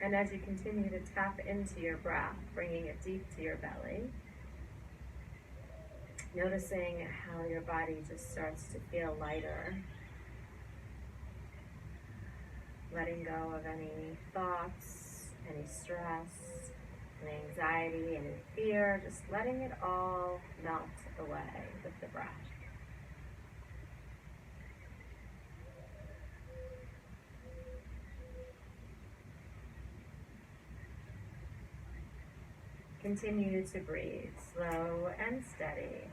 And as you continue to tap into your breath, bringing it deep to your belly, noticing how your body just starts to feel lighter, letting go of any thoughts, any stress, any anxiety, any fear, just letting it all melt away with the breath. Continue to breathe, slow and steady.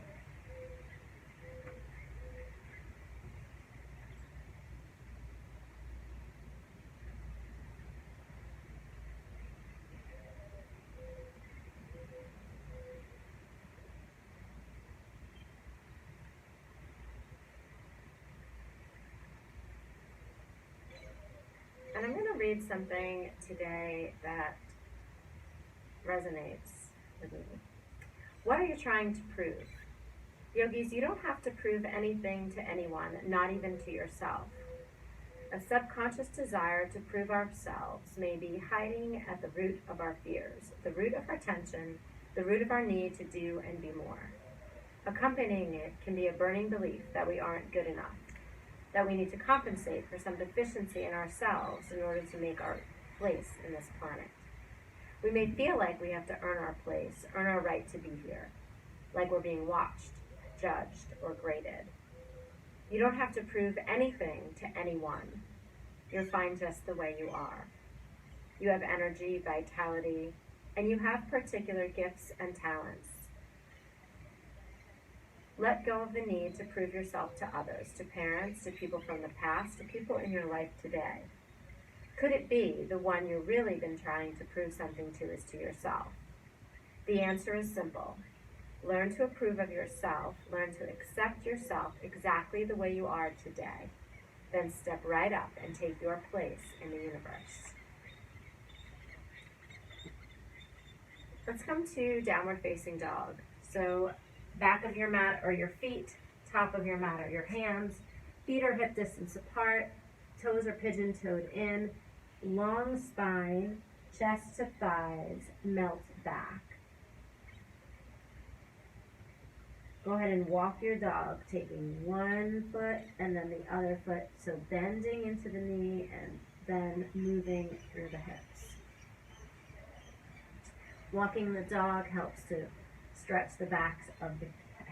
And I'm going to read something today that resonates with me. What are you trying to prove? Yogis, you don't have to prove anything to anyone, not even to yourself. A subconscious desire to prove ourselves may be hiding at the root of our fears, the root of our tension, the root of our need to do and be more. Accompanying it can be a burning belief that we aren't good enough, that we need to compensate for some deficiency in ourselves in order to make our place in this planet. We may feel like we have to earn our place, earn our right to be here, like we're being watched, judged, or graded. You don't have to prove anything to anyone. You're fine just the way you are. You have energy, vitality, and you have particular gifts and talents. Let go of the need to prove yourself to others, to parents, to people from the past, to people in your life today. Could it be the one you've really been trying to prove something to is to yourself? The answer is simple. Learn to approve of yourself. Learn to accept yourself exactly the way you are today. Then step right up and take your place in the universe. Let's come to downward facing dog. So back of your mat or your feet, top of your mat or your hands, feet are hip distance apart, toes are pigeon-toed in, long spine, chest to thighs, melt back. Go ahead and walk your dog, taking one foot and then the other foot, so bending into the knee and then moving through the hips. Walking the dog helps to stretch the backs of the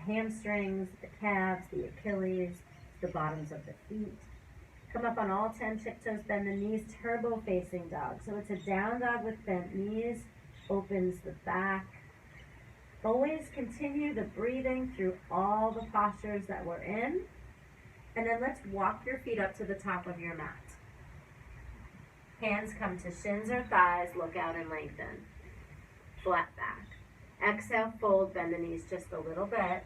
hamstrings, the calves, the Achilles, the bottoms of the feet. Come up on all 10 tiptoes, bend the knees, turbo facing dog. So it's a down dog with bent knees, opens the back. Always continue the breathing through all the postures that we're in. And then let's walk your feet up to the top of your mat. Hands come to shins or thighs, look out and lengthen. Flat back. Exhale, fold, bend the knees just a little bit.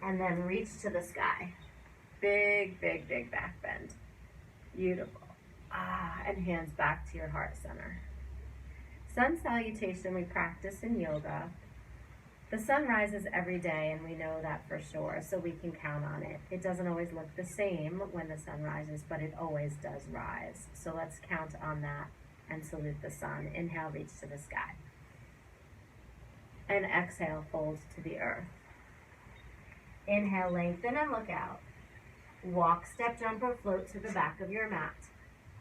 And then reach to the sky. Big, big, big back bend. Beautiful. And hands back to your heart center. Sun salutation we practice in yoga. The sun rises every day, and we know that for sure, so we can count on it. It doesn't always look the same when the sun rises, but it always does rise. So let's count on that and salute the sun. Inhale, reach to the sky. And exhale, fold to the earth. Inhale, lengthen and look out. Walk, step, jump, or float to the back of your mat.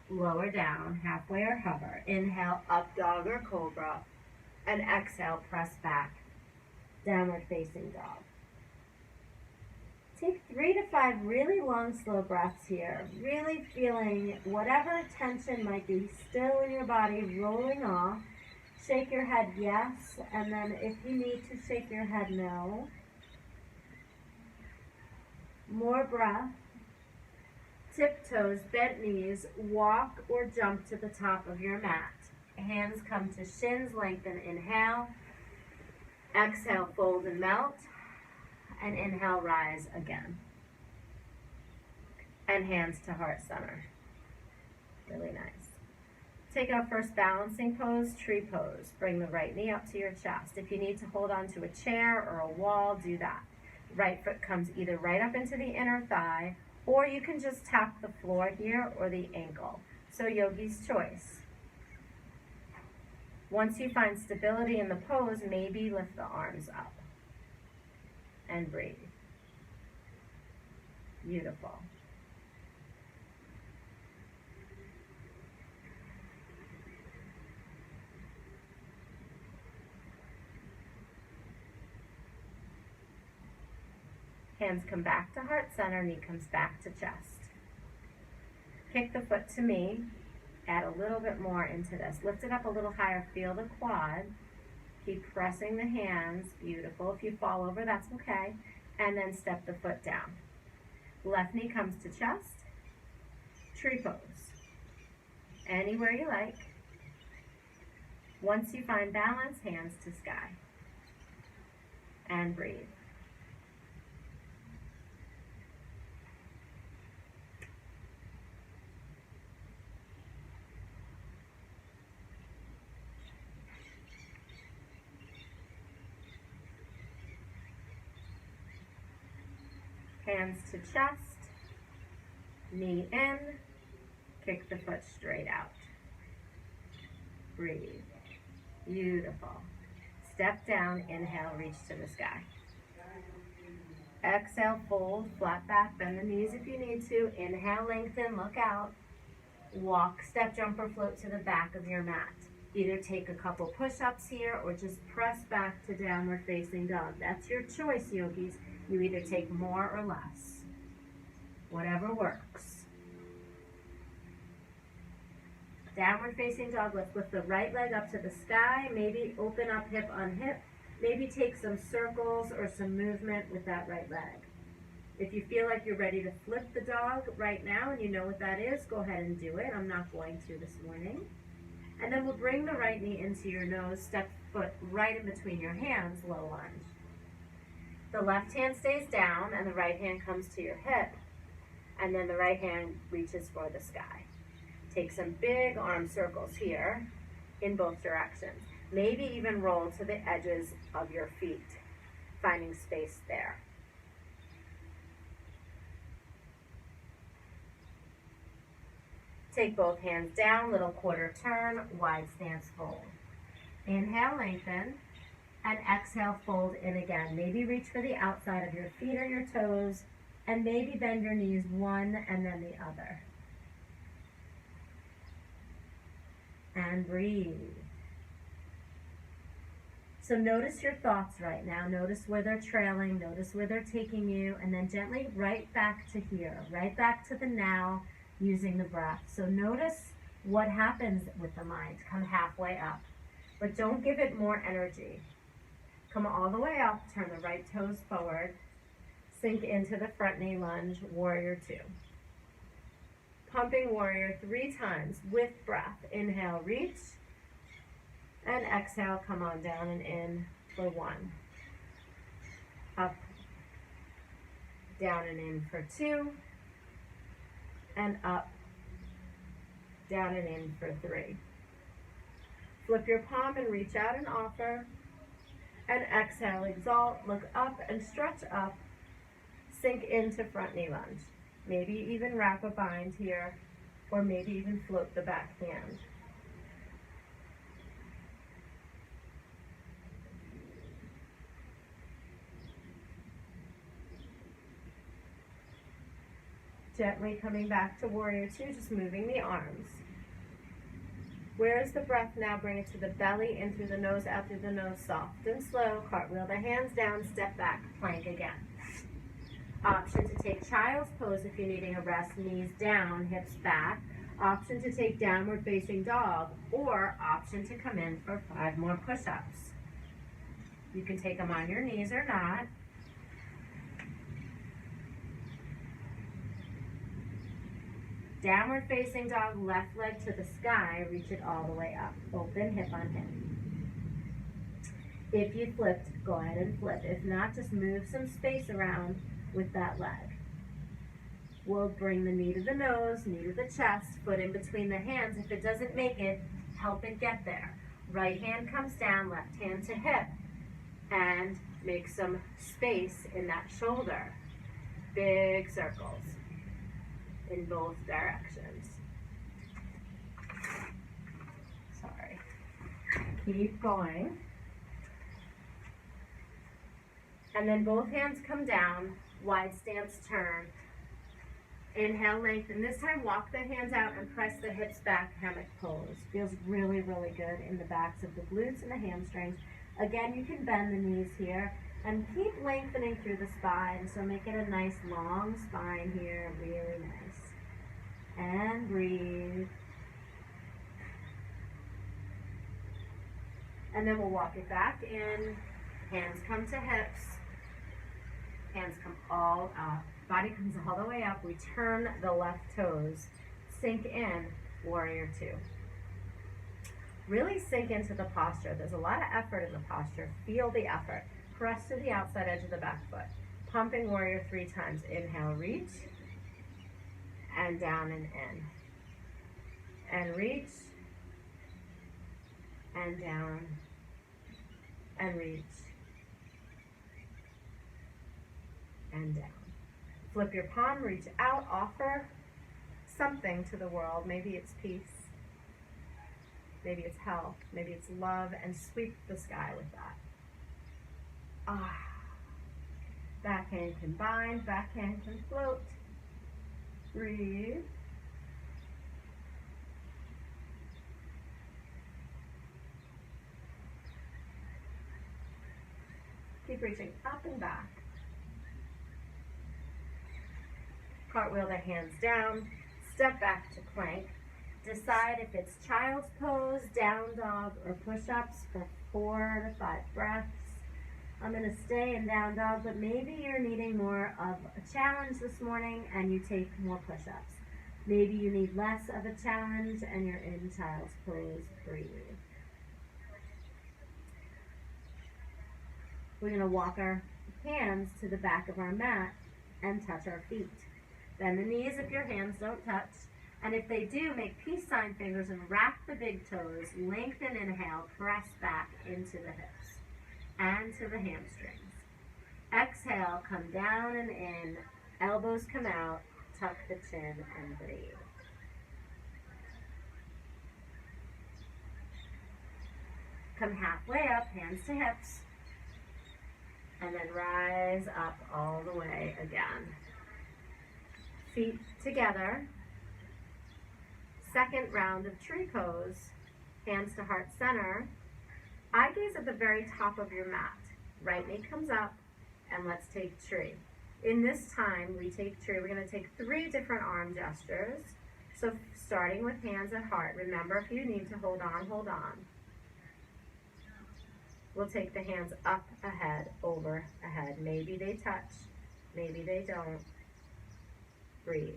Lower down, halfway or hover. Inhale, up dog or cobra. And exhale, press back. Downward facing dog. Take 3 to 5 really long, slow breaths here. Really feeling whatever tension might be still in your body rolling off. Shake your head yes, and then if you need to shake your head no. More breath. Tiptoes, bent knees, walk or jump to the top of your mat. Hands come to shins, lengthen, inhale. Exhale, fold and melt. And inhale, rise again. And hands to heart center. Really nice. Take our first balancing pose, tree pose. Bring the right knee up to your chest. If you need to hold on to a chair or a wall, do that. Right foot comes either right up into the inner thigh, or you can just tap the floor here or the ankle. So yogi's choice. Once you find stability in the pose, maybe lift the arms up and breathe. Beautiful. Hands come back to heart center, knee comes back to chest. Kick the foot to me, add a little bit more into this. Lift it up a little higher, feel the quad. Keep pressing the hands, beautiful. If you fall over, that's okay. And then step the foot down. Left knee comes to chest, tree pose. Anywhere you like. Once you find balance, hands to sky. And breathe. Hands to chest, knee in, kick the foot straight out. Breathe. Beautiful. Step down, inhale, reach to the sky. Exhale, fold, flat back, bend the knees if you need to. Inhale, lengthen, look out. Walk, step, jump, or float to the back of your mat. Either take a couple push-ups here or just press back to downward facing dog. That's your choice, yogis. You either take more or less. Whatever works. Downward facing dog, let's lift the right leg up to the sky. Maybe open up hip on hip. Maybe take some circles or some movement with that right leg. If you feel like you're ready to flip the dog right now and you know what that is, go ahead and do it. I'm not going to this morning. And then we'll bring the right knee into your nose, step foot right in between your hands, low lunge. The left hand stays down and the right hand comes to your hip, and then the right hand reaches for the sky. Take some big arm circles here in both directions. Maybe even roll to the edges of your feet, finding space there. Take both hands down, little quarter turn, wide stance fold. Inhale, lengthen. And exhale, fold in again. Maybe reach for the outside of your feet or your toes, and maybe bend your knees one and then the other. And breathe. So notice your thoughts right now. Notice where they're trailing, notice where they're taking you, and then gently right back to here, right back to the now, using the breath. So notice what happens with the mind. Come halfway up, but don't give it more energy. Come all the way up, turn the right toes forward, sink into the front knee lunge, warrior two. Pumping warrior 3 times with breath. Inhale, reach, and exhale, come on down and in for 1. Up, down and in for 2, and up, down and in for 3. Flip your palm and reach out and offer. And exhale, exalt, look up and stretch up, sink into front knee lunge. Maybe even wrap a bind here, or maybe even float the back hand. Gently coming back to warrior two, just moving the arms. Where is the breath now? Bring it to the belly, in through the nose, out through the nose, soft and slow. Cartwheel the hands down, step back, plank again. Option to take child's pose if you're needing a rest, knees down, hips back. Option to take downward facing dog, or option to come in for 5 more push-ups. You can take them on your knees or not. Downward facing dog, left leg to the sky, reach it all the way up. Open hip on hip. If you flipped, go ahead and flip. If not, just move some space around with that leg. We'll bring the knee to the nose, knee to the chest, foot in between the hands. If it doesn't make it, help it get there. Right hand comes down, left hand to hip, and make some space in that shoulder. Big circles in both directions. Sorry. Keep going. And then both hands come down, wide stance turn. Inhale, lengthen. This time walk the hands out and press the hips back, hammock pose. Feels really, really good in the backs of the glutes and the hamstrings. Again, you can bend the knees here and keep lengthening through the spine. So make it a nice long spine here, really nice. And breathe. And then we'll walk it back in. Hands come to hips. Hands come all up. Body comes all the way up. We turn the left toes. Sink in, warrior two. Really sink into the posture. There's a lot of effort in the posture. Feel the effort. Press to the outside edge of the back foot. Pumping warrior 3 times. Inhale, reach. And down and in. And reach. And down. And reach. And down. Flip your palm, reach out, offer something to the world. Maybe it's peace. Maybe it's health. Maybe it's love, and sweep the sky with that. Ah. Backhand can bind, backhand can float. Breathe. Keep reaching up and back. Cartwheel the hands down, step back to plank. Decide if it's child's pose, down dog, or push-ups for 4 to 5 breaths. I'm going to stay in down dog, but maybe you're needing more of a challenge this morning and you take more push-ups. Maybe you need less of a challenge and you're in child's pose. Breathe. We're going to walk our hands to the back of our mat and touch our feet. Bend the knees if your hands don't touch. And if they do, make peace sign fingers and wrap the big toes. Lengthen, inhale, press back into the hips and to the hamstrings. Exhale, come down and in. Elbows come out, tuck the chin and breathe. Come halfway up, hands to hips. And then rise up all the way again. Feet together. Second round of tree pose. Hands to heart center. Eye gaze at the very top of your mat. Right knee comes up, and let's take tree. In this time, we take tree. We're going to take 3 different arm gestures. So starting with hands at heart. Remember, if you need to hold on, hold on. We'll take the hands up, ahead, over, ahead. Maybe they touch, maybe they don't. Breathe.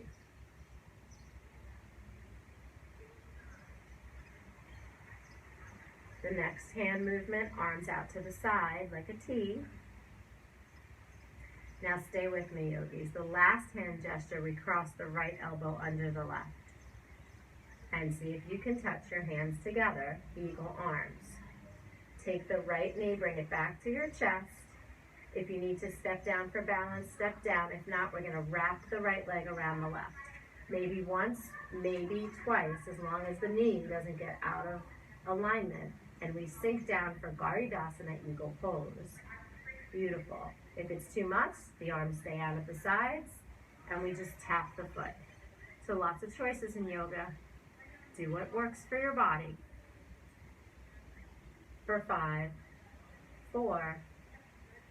The next hand movement, arms out to the side like a T. Now stay with me, yogis. The last hand gesture, we cross the right elbow under the left. And see if you can touch your hands together, eagle arms. Take the right knee, bring it back to your chest. If you need to step down for balance, step down. If not, we're going to wrap the right leg around the left. Maybe once, maybe twice, as long as the knee doesn't get out of alignment. And we sink down for Garidasana, eagle pose. Beautiful. If it's too much, the arms stay out at the sides, and we just tap the foot. So lots of choices in yoga. Do what works for your body. For 5, 4,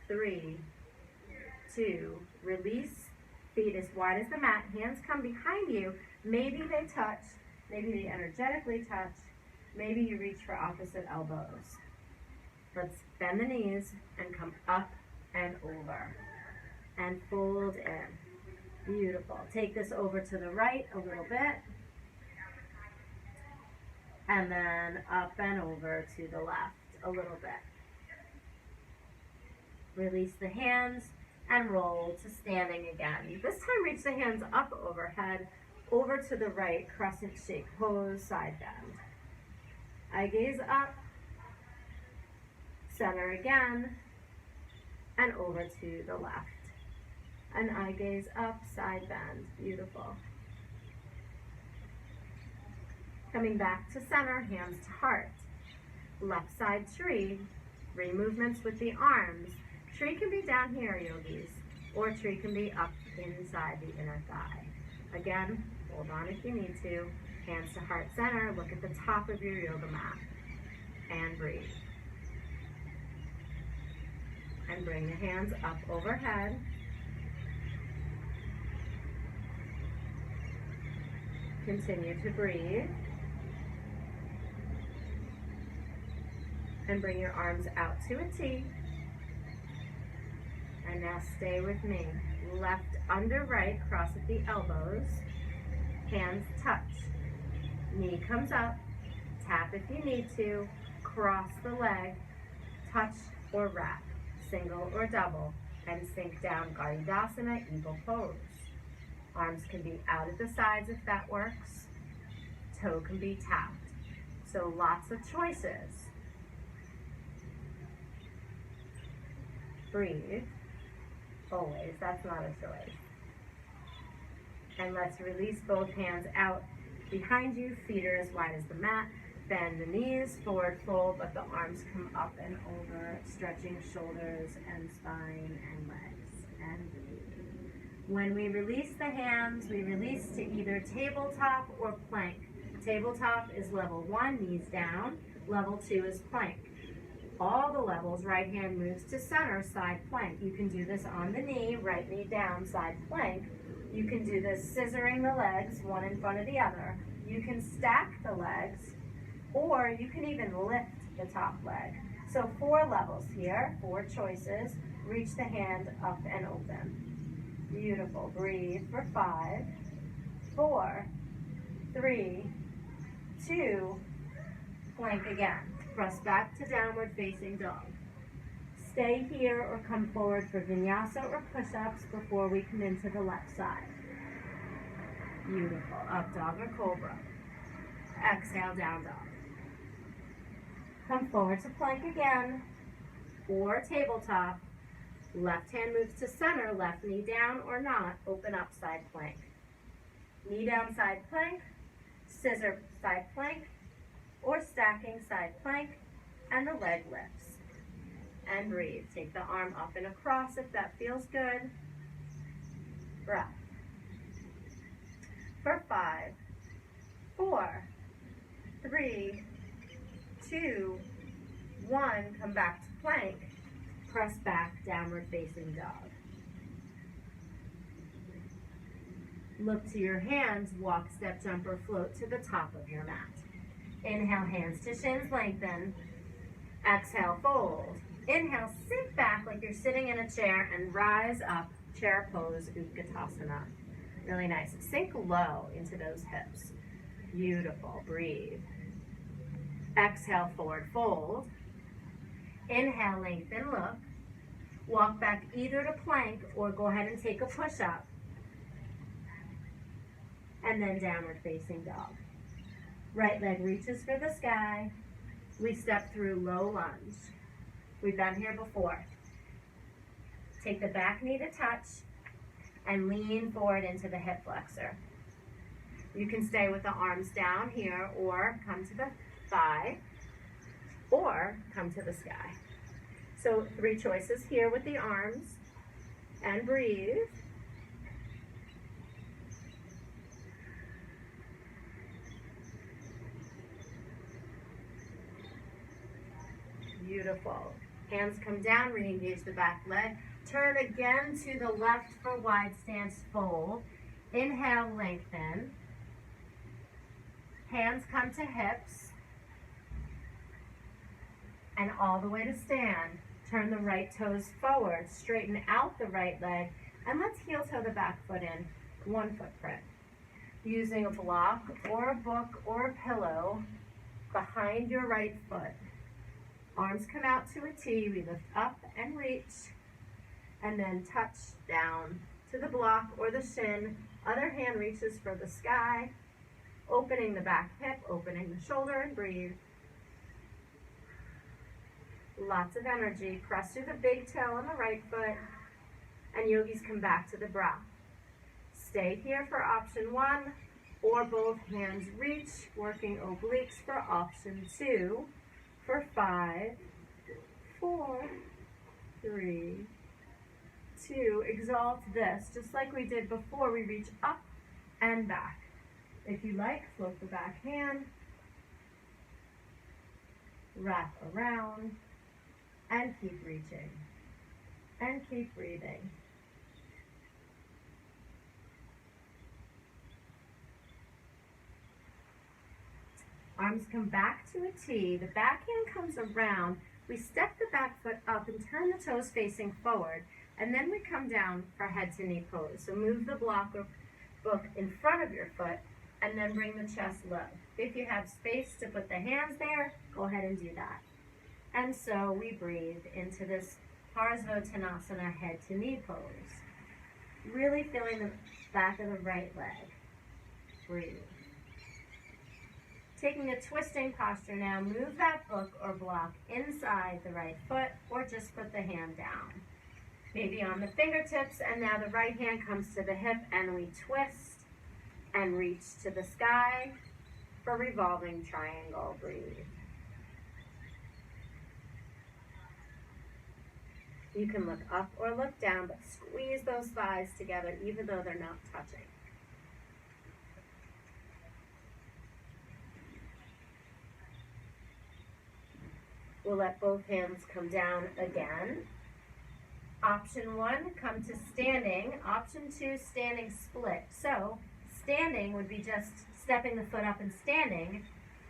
3, 2, release, feet as wide as the mat, hands come behind you, maybe they touch, maybe they energetically touch, maybe you reach for opposite elbows. Let's bend the knees and come up and over, and fold in. Beautiful. Take this over to the right a little bit, and then up and over to the left a little bit. Release the hands and roll to standing again. This time reach the hands up overhead, over to the right, crescent shape pose, side bend. Eye gaze up, center again, and over to the left. And eye gaze up, side bend. Beautiful. Coming back to center, hands to heart. Left side tree. 3 movements with the arms. Tree can be down here, yogis, or tree can be up inside the inner thigh. Again, hold on if you need to. Hands to heart center. Look at the top of your yoga mat. And breathe. And bring the hands up overhead. Continue to breathe. And bring your arms out to a T. And now stay with me. Left under right, cross at the elbows. Hands touch. Knee comes up. Tap if you need to. Cross the leg. Touch or wrap. Single or double. And sink down Garudasana, Eagle Pose. Arms can be out at the sides if that works. Toe can be tapped. So lots of choices. Breathe. Always, that's not a choice. And let's release both hands out behind you. Feet are as wide as the mat. Bend the knees, forward fold, but the arms come up and over, stretching shoulders and spine and legs. And breathe. When we release the hands, we release to either tabletop or plank. Tabletop is level 1, knees down. Level 2 is plank. All the levels, right hand moves to center, side plank. You can do this on the knee, right knee down, side plank. You can do this scissoring the legs, one in front of the other. You can stack the legs, or you can even lift the top leg. So 4 levels here, 4 choices. Reach the hand up and open. Beautiful. Breathe for 5, 4, 3, 2, plank again. Press back to downward facing dog. Stay here or come forward for vinyasa or push-ups before we come into the left side. Beautiful. Up dog or cobra. Exhale, down dog. Come forward to plank again or tabletop. Left hand moves to center, left knee down or not. Open up side plank. Knee down side plank, scissor side plank, or stacking side plank, and the leg lifts. And breathe. Take the arm up and across if that feels good. Breath. For 5, 4, 3, 2, 1. Come back to plank. Press back, downward facing dog. Look to your hands, walk, step, jump, or float to the top of your mat. Inhale, hands to shins, lengthen. Exhale, fold. Inhale, sit back like you're sitting in a chair and rise up, chair pose, Utkatasana. Really nice. Sink low into those hips. Beautiful. Breathe. Exhale, forward fold. Inhale, lengthen, look. Walk back either to plank or go ahead and take a push-up. And then downward facing dog. Right leg reaches for the sky. We step through low lunge. We've been here before. Take the back knee to touch and lean forward into the hip flexor. You can stay with the arms down here or come to the thigh or come to the sky. So 3 choices here with the arms. And breathe. Beautiful. Hands come down, re-engage the back leg. Turn again to the left for wide stance fold. Inhale, lengthen. Hands come to hips. And all the way to stand. Turn the right toes forward, straighten out the right leg, and let's heel toe the back foot in, 1 footprint. Using a block or a book or a pillow behind your right foot. Arms come out to a T, we lift up and reach, and then touch down to the block or the shin. Other hand reaches for the sky, opening the back hip, opening the shoulder, and breathe. Lots of energy. Press through the big toe on the right foot, and yogis come back to the breath. Stay here for option 1, or both hands reach, working obliques for option 2. for 5, 4, 3, 2. Exalt this, just like we did before. We reach up and back. If you like, float the back hand, wrap around, and keep reaching, and keep breathing. Arms come back to a T. The back hand comes around. We step the back foot up and turn the toes facing forward. And then we come down for head to knee pose. So move the block or book in front of your foot and then bring the chest low. If you have space to put the hands there, go ahead and do that. And so we breathe into this Parzvo Tanasana head to knee pose. Really feeling the back of the right leg. Breathe. Taking a twisting posture now, move that book or block inside the right foot or just put the hand down. Maybe on the fingertips, and now the right hand comes to the hip and we twist and reach to the sky for Revolving Triangle. Breathe. You can look up or look down, but squeeze those thighs together even though they're not touching. We'll let both hands come down again. Option 1, come to standing. Option 2, standing split. So standing would be just stepping the foot up and standing,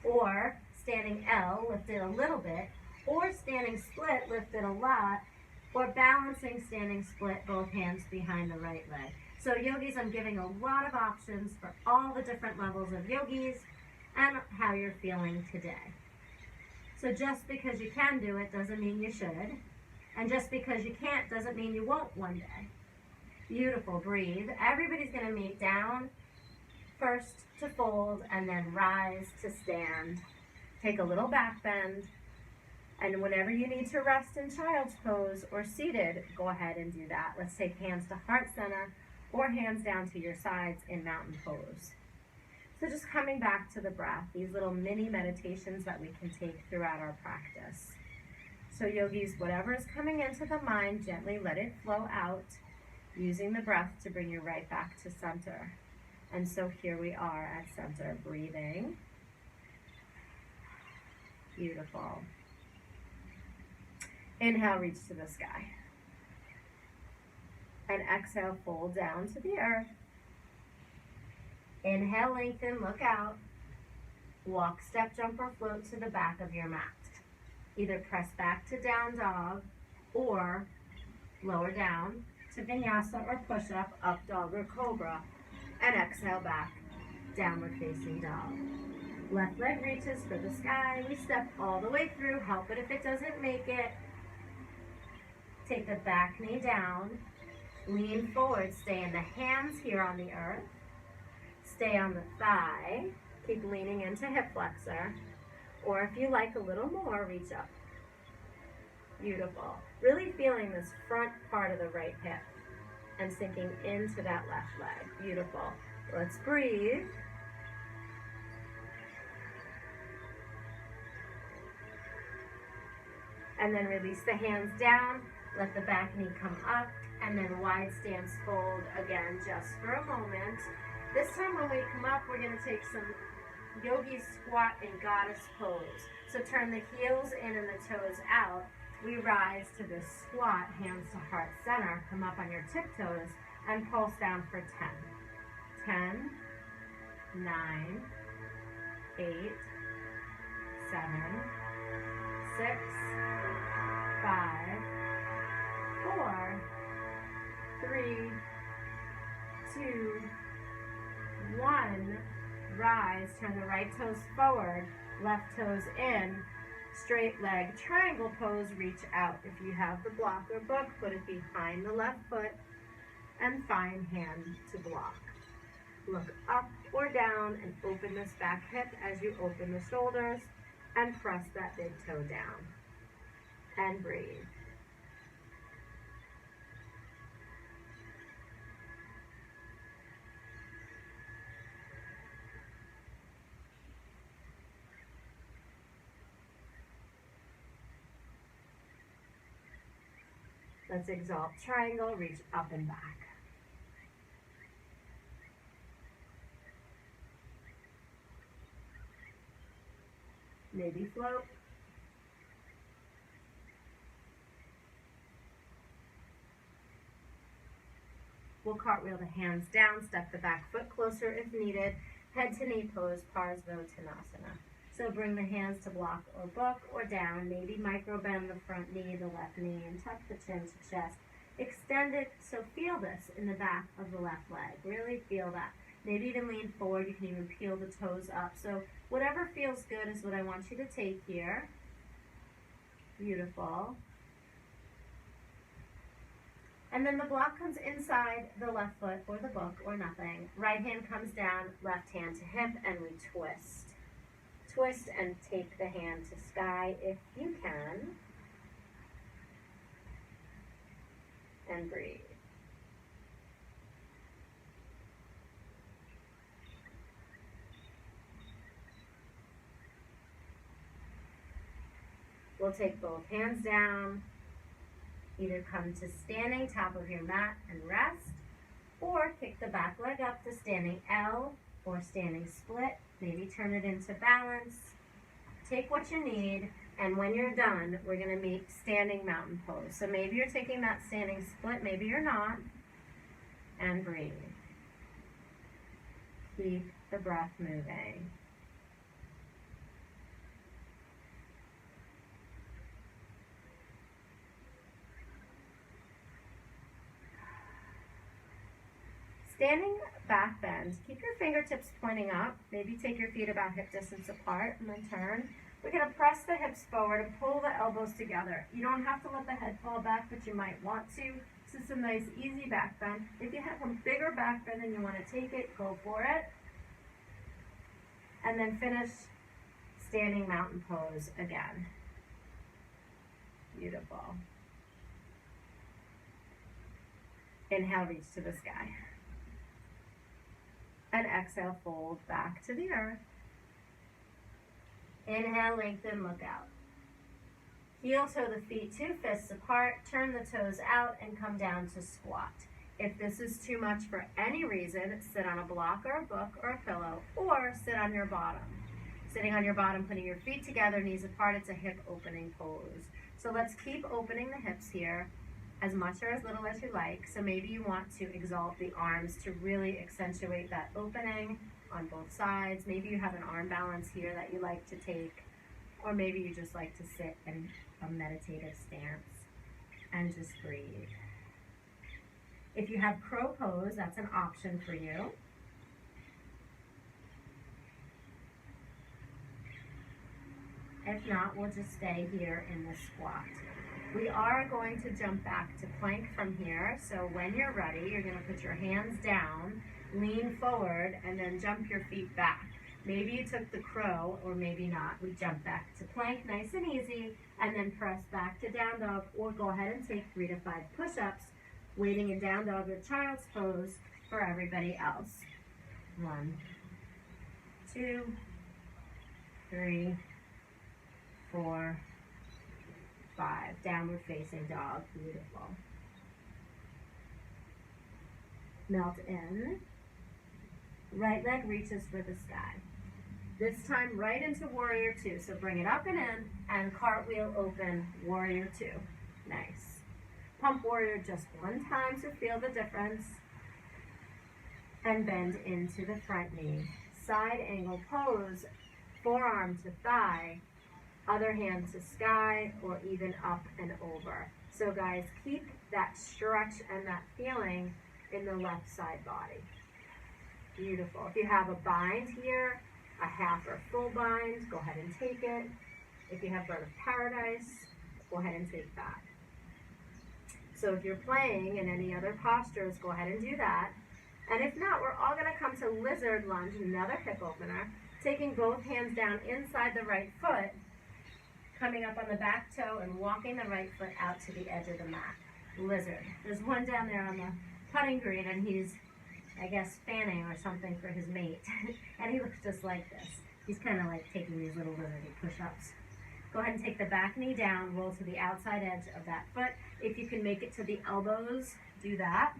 or standing L, lift it a little bit, or standing split, lift it a lot, or balancing standing split, both hands behind the right leg. So yogis, I'm giving a lot of options for all the different levels of yogis and how you're feeling today. So just because you can do it doesn't mean you should. And just because you can't doesn't mean you won't one day. Beautiful, breathe. Everybody's gonna meet down, first to fold, and then rise to stand. Take a little back bend, and whenever you need to rest in child's pose or seated, go ahead and do that. Let's take hands to heart center or hands down to your sides in mountain pose. So just coming back to the breath, these little mini meditations that we can take throughout our practice. So yogis, whatever is coming into the mind, gently let it flow out, using the breath to bring you right back to center. And so here we are at center, breathing. Beautiful. Inhale, reach to the sky. And exhale, fold down to the earth. Inhale, lengthen, look out. Walk, step, jump, or float to the back of your mat. Either press back to down dog or lower down to vinyasa or push up, up dog or cobra. And exhale back, downward facing dog. Left leg reaches for the sky. We step all the way through. Help it if it doesn't make it. Take the back knee down. Lean forward. Stay in the hands here on the earth. Stay on the thigh. Keep leaning into hip flexor. Or if you like a little more, reach up. Beautiful. Really feeling this front part of the right hip and sinking into that left leg. Beautiful. Let's breathe. And then release the hands down. Let the back knee come up. And then wide stance fold again just for a moment. This time when we come up, we're going to take some Yogi squat and goddess pose. So turn the heels in and the toes out. We rise to this squat, hands to heart center. Come up on your tiptoes and pulse down for 10. 10, 9, 8, 7, 6, 5, 4, 3, 2, 1. Rise, turn the right toes forward, left toes in, straight leg, triangle pose, reach out. If you have the block or book, put it behind the left foot and find hand to block. Look up or down and open this back hip as you open the shoulders and press that big toe down. And breathe. Let's exalt triangle, reach up and back. Maybe float. We'll cartwheel the hands down, step the back foot closer if needed, head to knee pose, Parzvo Tanasana. So bring the hands to block or book or down, maybe micro bend the front knee, the left knee, and tuck the chin to chest. Extend it, so feel this in the back of the left leg. Really feel that. Maybe even lean forward, you can even peel the toes up. So whatever feels good is what I want you to take here. Beautiful. And then the block comes inside the left foot or the book or nothing. Right hand comes down, left hand to hip, and we twist. Twist and take the hand to sky if you can. And breathe. We'll take both hands down. Either come to standing top of your mat and rest, or kick the back leg up to standing L or standing split. Maybe turn it into balance. Take what you need, and when you're done, we're going to meet standing mountain pose. So maybe you're taking that standing split, maybe you're not, and breathe. Keep the breath moving. Standing back bend, keep your fingertips pointing up. Maybe take your feet about hip distance apart and then turn. We're going to press the hips forward and pull the elbows together. You don't have to let the head fall back, but you might want to. This is a nice, easy back bend. If you have a bigger back bend and you want to take it, go for it. And then finish standing mountain pose again. Beautiful. Inhale, reach to the sky. And exhale, fold back to the earth. Inhale, lengthen, look out. Heel toe the feet 2 fists apart, turn the toes out, and come down to squat. If this is too much for any reason, sit on a block or a book or a pillow, or sit on your bottom. Sitting on your bottom, putting your feet together, knees apart, it's a hip opening pose. So let's keep opening the hips here, as much or as little as you like. So maybe you want to exalt the arms to really accentuate that opening on both sides. Maybe you have an arm balance here that you like to take, or maybe you just like to sit in a meditative stance and just breathe. If you have crow pose, that's an option for you. If not, we'll just stay here in the squat. We are going to jump back to plank from here. So when you're ready, you're going to put your hands down, lean forward, and then jump your feet back. Maybe you took the crow, or maybe not. We jump back to plank, nice and easy, and then press back to down dog, or go ahead and take 3 to 5 push-ups, waiting in down dog or child's pose for everybody else. 1, 2, 3, 4, 5. Downward facing dog. Beautiful. Melt in. Right leg reaches for the sky. This time right into warrior 2. So bring it up and in, and cartwheel open, warrior 2. Nice. Pump warrior just 1 time to feel the difference. And bend into the front knee. Side angle pose, forearm to thigh, other hand to sky, or even up and over. So guys, keep that stretch and that feeling in the left side body. Beautiful. If you have a bind here, a half or full bind, go ahead and take it. If you have bird of paradise, go ahead and take that. So if you're playing in any other postures, go ahead and do that. And if not, we're all going to come to lizard lunge, another hip opener, taking both hands down inside the right foot, coming up on the back toe and walking the right foot out to the edge of the mat. Lizard. There's one down there on the putting green, and he's, I guess, fanning or something for his mate. And he looks just like this. He's kind of like taking these little lizardy push-ups. Go ahead and take the back knee down, roll to the outside edge of that foot. If you can make it to the elbows, do that.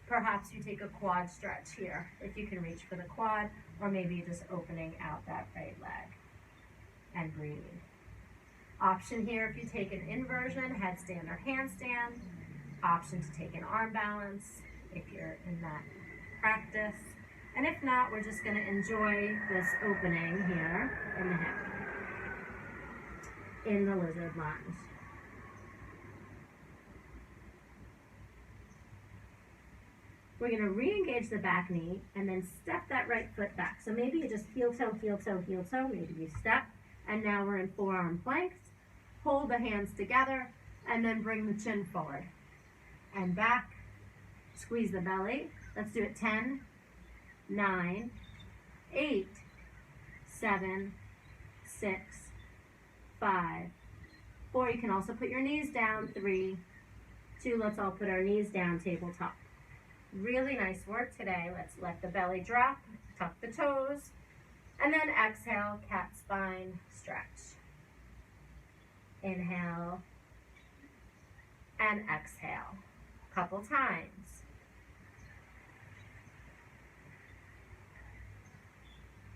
Perhaps you take a quad stretch here, if you can reach for the quad, or maybe just opening out that right leg and breathe. Option here, if you take an inversion, headstand or handstand. Option to take an arm balance, if you're in that practice. And if not, we're just gonna enjoy this opening here in the hip, in the lizard lunge. We're gonna re-engage the back knee and then step that right foot back. So maybe you just heel toe, heel toe, heel toe, maybe you step, and now we're in forearm planks. Hold the hands together and then bring the chin forward and back. Squeeze the belly. Let's do it 10, 9, 8, 7, 6, 5, 4. You can also put your knees down. 3, 2. Let's all put our knees down, tabletop. Really nice work today. Let's let the belly drop, tuck the toes, and then exhale, cat spine, stretch. Inhale and exhale. Couple times.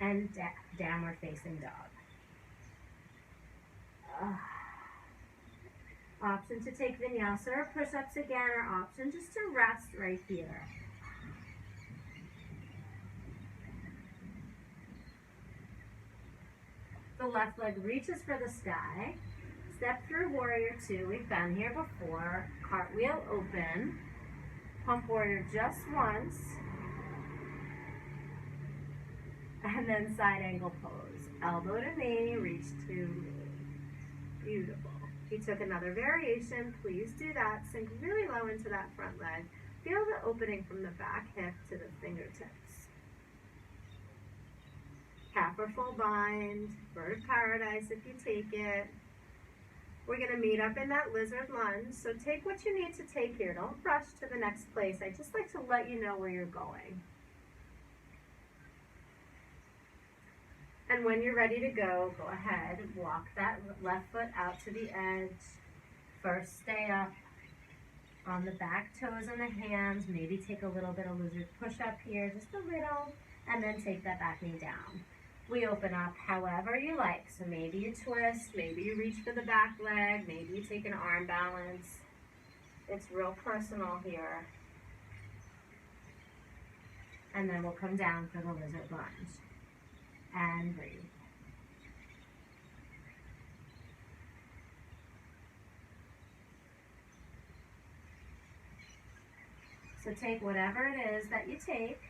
And downward facing dog. Option to take vinyasa or push-ups again, or option just to rest right here. The left leg reaches for the sky. Step through warrior 2. We've been here before. Cartwheel open. Pump warrior just once. And then side angle pose. Elbow to knee, reach to knee. Beautiful. If you took another variation, please do that. Sink really low into that front leg. Feel the opening from the back hip to the fingertips. Half or full bind, bird of paradise if you take it. We're gonna meet up in that lizard lunge. So take what you need to take here. Don't rush to the next place. I just like to let you know where you're going. And when you're ready to go ahead, walk that left foot out to the edge. First, stay up on the back toes and the hands. Maybe take a little bit of lizard push-up here, just a little, and then take that back knee down. We open up however you like. So maybe you twist, maybe you reach for the back leg, maybe you take an arm balance. It's real personal here. And then we'll come down for the lizard lunge. And breathe. So take whatever it is that you take.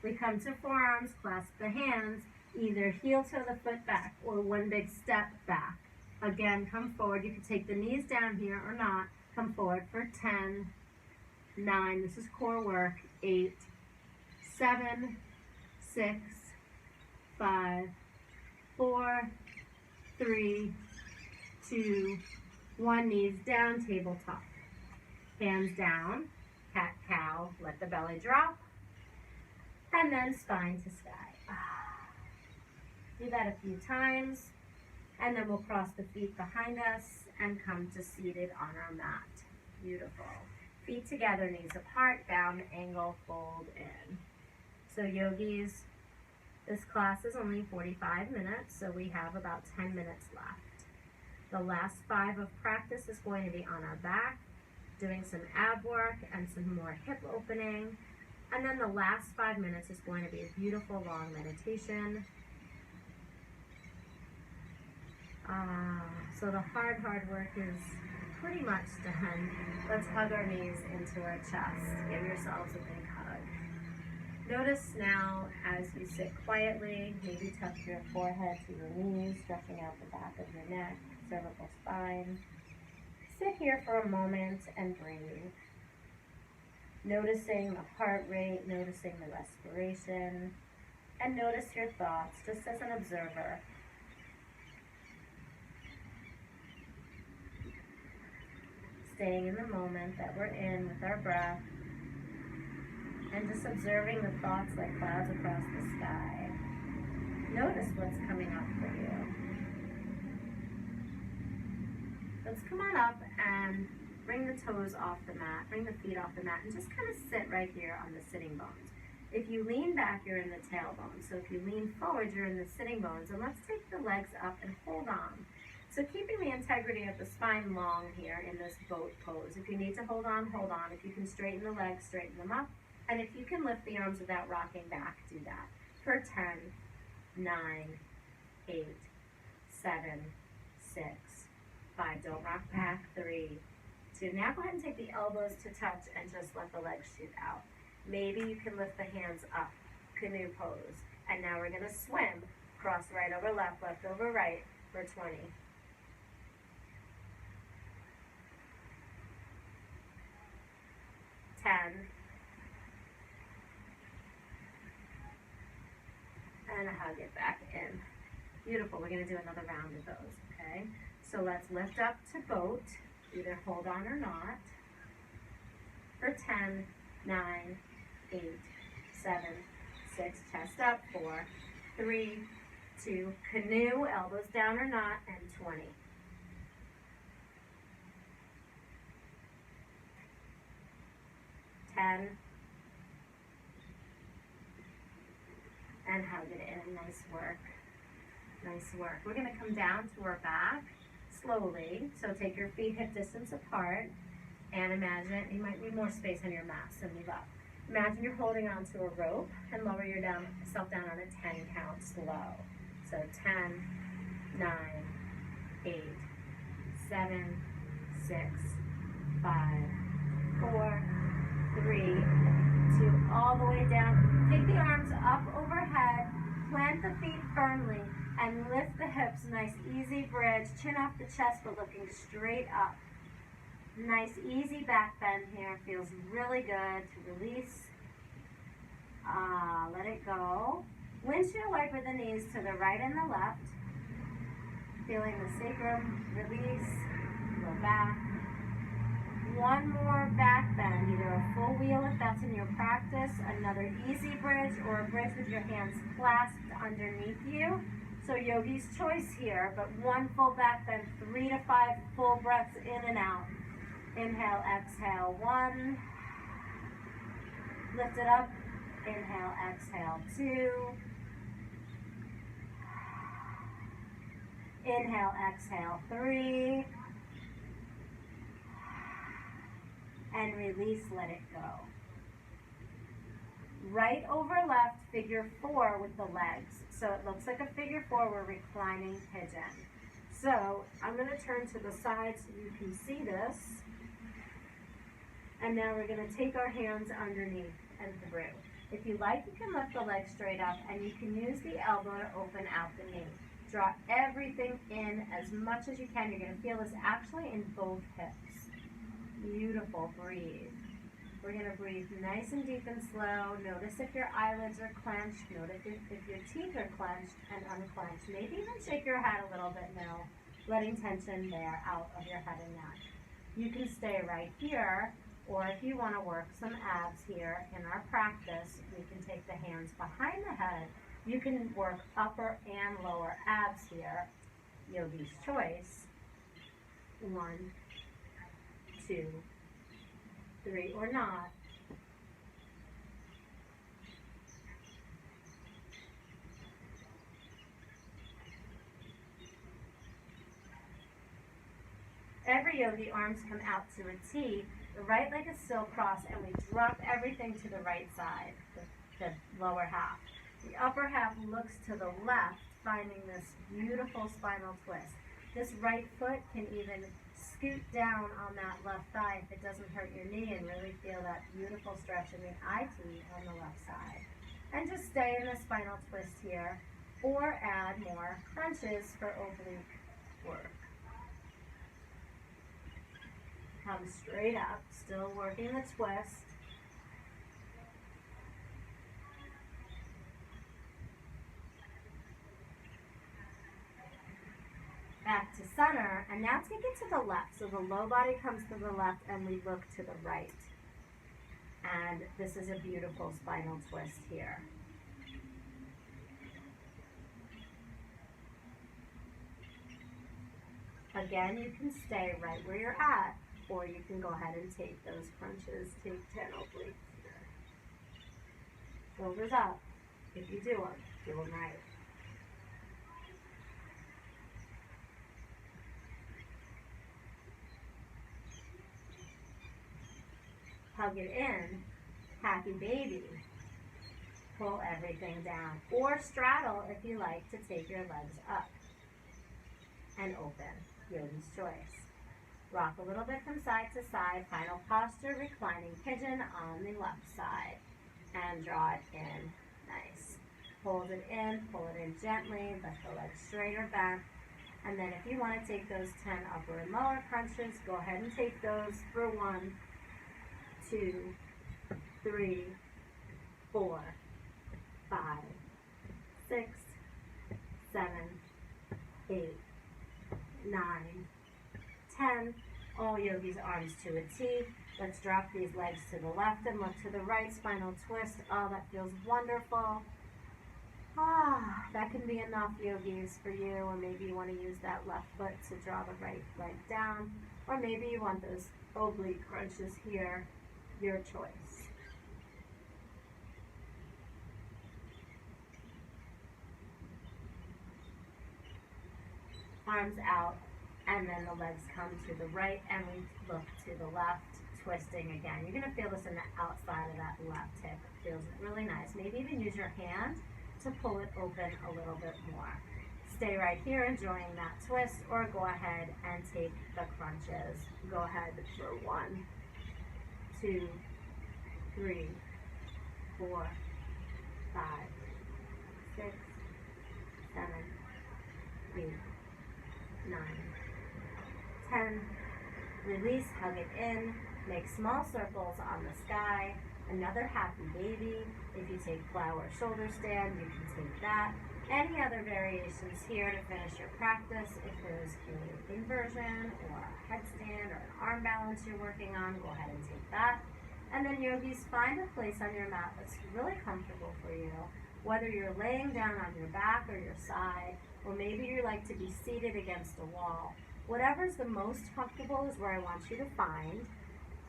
We come to forearms, clasp the hands, either heel toe the foot back or one big step back. Again, come forward. You can take the knees down here or not. Come forward for 10, 9, this is core work, 8, 7, 6, 5, 4, 3, 2, 1, knees down, tabletop. Hands down, cat cow, let the belly drop, and then spine to sky. Do that a few times, and then we'll cross the feet behind us and come to seated on our mat. Beautiful. Feet together, knees apart, down angle, fold in. So yogis, this class is only 45 minutes, so we have about 10 minutes left. The last 5 of practice is going to be on our back, doing some ab work and some more hip opening. And then the last 5 minutes is going to be a beautiful long meditation. So the hard work is pretty much done. Let's hug our knees into our chest. Give yourselves a big hug. Notice now as you sit quietly, maybe touch your forehead to your knees, stretching out the back of your neck, cervical spine. Sit here for a moment and breathe. Noticing the heart rate, noticing the respiration, and notice your thoughts just as an observer. Staying in the moment that we're in with our breath. And just observing the thoughts like clouds across the sky. Notice what's coming up for you. Let's come on up and bring the toes off the mat, bring the feet off the mat, and just kind of sit right here on the sitting bones. If you lean back, you're in the tailbone. So if you lean forward, you're in the sitting bones. And let's take the legs up and hold on. So keeping the integrity of the spine long here in this boat pose. If you need to hold on, hold on. If you can straighten the legs, straighten them up. And if you can lift the arms without rocking back, do that. For 10, 9, 8, 7, 6, 5. Don't rock back. 3, 2. Now go ahead and take the elbows to touch and just let the legs shoot out. Maybe you can lift the hands up, canoe pose. And now we're going to swim. Cross right over left, left over right for 20. 10. And hug it back in. Beautiful. We're going to do another round of those, okay? So let's lift up to boat. Either hold on or not. For 10, 9, 8, 7, 6, chest up, 4, 3, 2, canoe, elbows down or not, and 20. 10, and hug it in. Nice work. Nice work. We're going to come down to our back slowly. So take your feet hip distance apart and imagine, you might need more space on your mat, so move up. Imagine you're holding onto a rope and lower yourself down on a 10 count slow. So 10, 9, 8, 7, 6, 5, 4, 3, 2, all the way down. Take the arms up overhead, plant the feet firmly, and lift the hips. Nice easy bridge, chin off the chest but looking straight up. Nice easy back bend here, feels really good to release. Let it go. Windshield wiper the knees to the right and the left. Feeling the sacrum release, go back. One more back bend, either a full wheel if that's in your practice, another easy bridge, or a bridge with your hands clasped underneath you. So yogi's choice here, but one full back bend, 3 to 5 full breaths in and out. Inhale, exhale, 1. Lift it up. Inhale, exhale, 2. Inhale, exhale, 3. And release, let it go. Right over left, figure 4 with the legs. So it looks like a figure 4, we're reclining pigeon. So I'm going to turn to the side so you can see this. And now we're going to take our hands underneath and through. If you like, you can lift the legs straight up and you can use the elbow to open out the knee. Draw everything in as much as you can. You're going to feel this actually in both hips. Beautiful. Breathe. We're going to breathe nice and deep and slow. Notice if your eyelids are clenched. Notice if your teeth are clenched and unclenched. Maybe even shake your head a little bit now, letting tension there out of your head and neck. You can stay right here, or if you want to work some abs here in our practice, we can take the hands behind the head. You can work upper and lower abs here. Yogi's choice. 1, 2, 3, or not. Every yogi, arms come out to a T. The right leg is still crossed, and we drop everything to the right side, the lower half. The upper half looks to the left, finding this beautiful spinal twist. This right foot can even scoot down on that left thigh if it doesn't hurt your knee, and really feel that beautiful stretch in the IT on the left side. And just stay in the spinal twist here, or add more crunches for oblique work. Come straight up, still working the twist. Back to center, and now take it to the left. So the low body comes to the left and we look to the right. And this is a beautiful spinal twist here. Again, you can stay right where you're at, or you can go ahead and take those crunches. Take 10 obliques here. Shoulders up. If you do them right. Hug it in. Happy baby. Pull everything down. Or straddle if you like to take your legs up. And open. Yogi's choice. Rock a little bit from side to side. Final posture, reclining pigeon on the left side. And draw it in. Nice. Hold it in, pull it in gently, let the legs straight or bent. And then if you want to take those 10 upper and lower crunches, go ahead and take those for 1, 2, 3, 4, 5, 6, 7, 8, 9, 10. All Yogi's arms to a T. Let's drop these legs to the left and look to the right. Spinal twist. Oh, that feels wonderful. Ah, that can be enough, Yogis, for you. Or maybe you want to use that left foot to draw the right leg down. Or maybe you want those oblique crunches here. Your choice. Arms out, and then the legs come to the right, and we look to the left, twisting again. You're going to feel this in the outside of that left hip. It feels really nice. Maybe even use your hand to pull it open a little bit more. Stay right here enjoying that twist, or go ahead and take the crunches. Go ahead for 1, 2, 3, 4, 5, 6, 7, 8, 9, 10. Release, hug it in. Make small circles on the sky. Another happy baby. If you take flower shoulder stand, you can take that. Any other variations here to finish your practice. If there's an inversion or a headstand or an arm balance you're working on, go ahead and take that. And then yogis, find a place on your mat that's really comfortable for you. Whether you're laying down on your back or your side, or maybe you like to be seated against a wall. Whatever's the most comfortable is where I want you to find.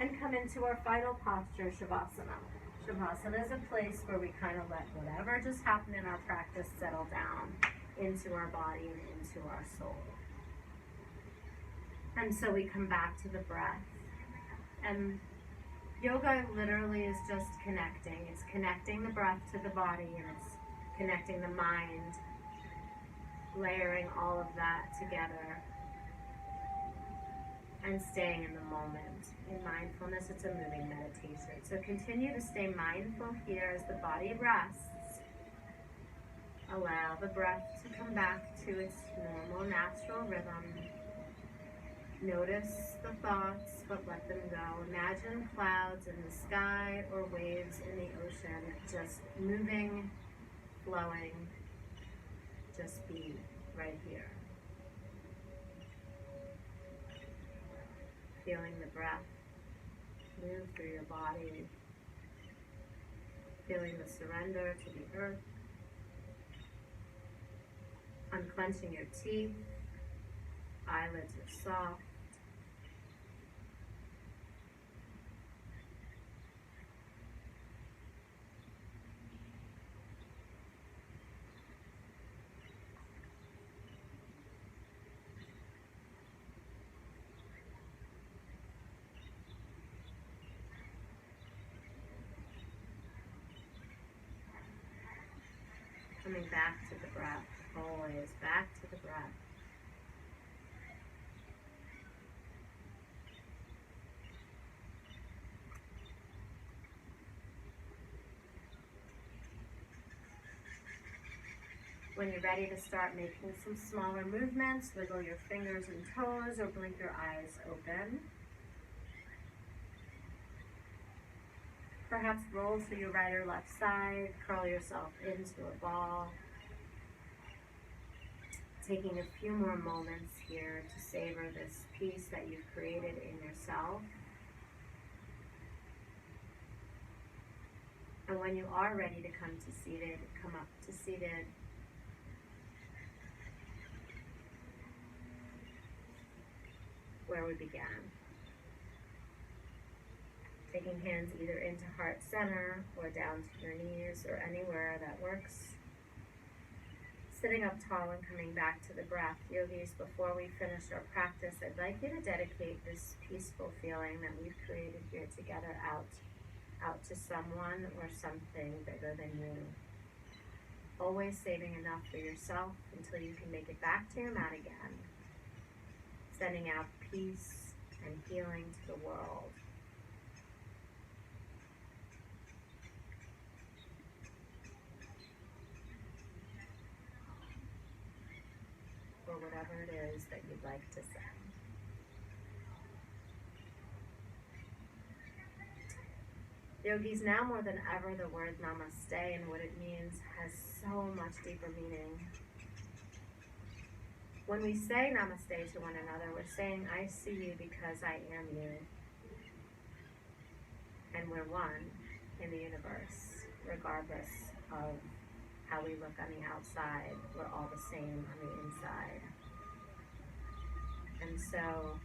And come into our final posture, Shavasana. Shavasana is a place where we kind of let whatever just happened in our practice settle down into our body and into our soul. And so we come back to the breath. And yoga literally is just connecting. It's connecting the breath to the body, and it's connecting the mind, layering all of that together, and staying in the moment. In mindfulness, it's a moving meditation. So continue to stay mindful here as the body rests. Allow the breath to come back to its normal, natural rhythm. Notice the thoughts, but let them go. Imagine clouds in the sky or waves in the ocean, just moving, flowing. Just be right here. Feeling the breath move through your body. Feeling the surrender to the earth. Unclenching your teeth. Eyelids are soft. Coming back to the breath, always back to the breath. When you're ready to start making some smaller movements, wiggle your fingers and toes or blink your eyes open. Perhaps roll to your right or left side, curl yourself into a ball. Taking a few more moments here to savor this peace that you've created in yourself. And when you are ready to come to seated, come up to seated. Where we began. Taking hands either into heart center or down to your knees or anywhere that works. Sitting up tall and coming back to the breath. Yogis, before we finish our practice, I'd like you to dedicate this peaceful feeling that we've created here together out to someone or something bigger than you. Always saving enough for yourself until you can make it back to your mat again. Sending out peace and healing to the world. Or whatever it is that you'd like to say. Yogis, now more than ever, the word namaste and what it means has so much deeper meaning. When we say namaste to one another, we're saying, I see you because I am you. And we're one in the universe, regardless of how we look on the outside. We're all the same on the inside. And so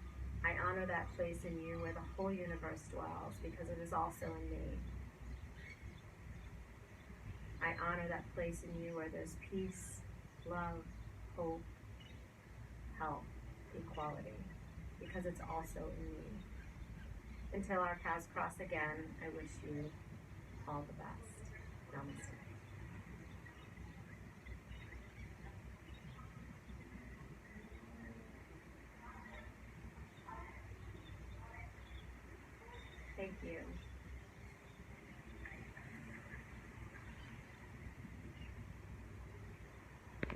I honor that place in you where the whole universe dwells, because it is also in me. I honor that place in you where there's peace, love, hope, health, equality, because it's also in me. Until our paths cross again, I wish you all the best. Namaste.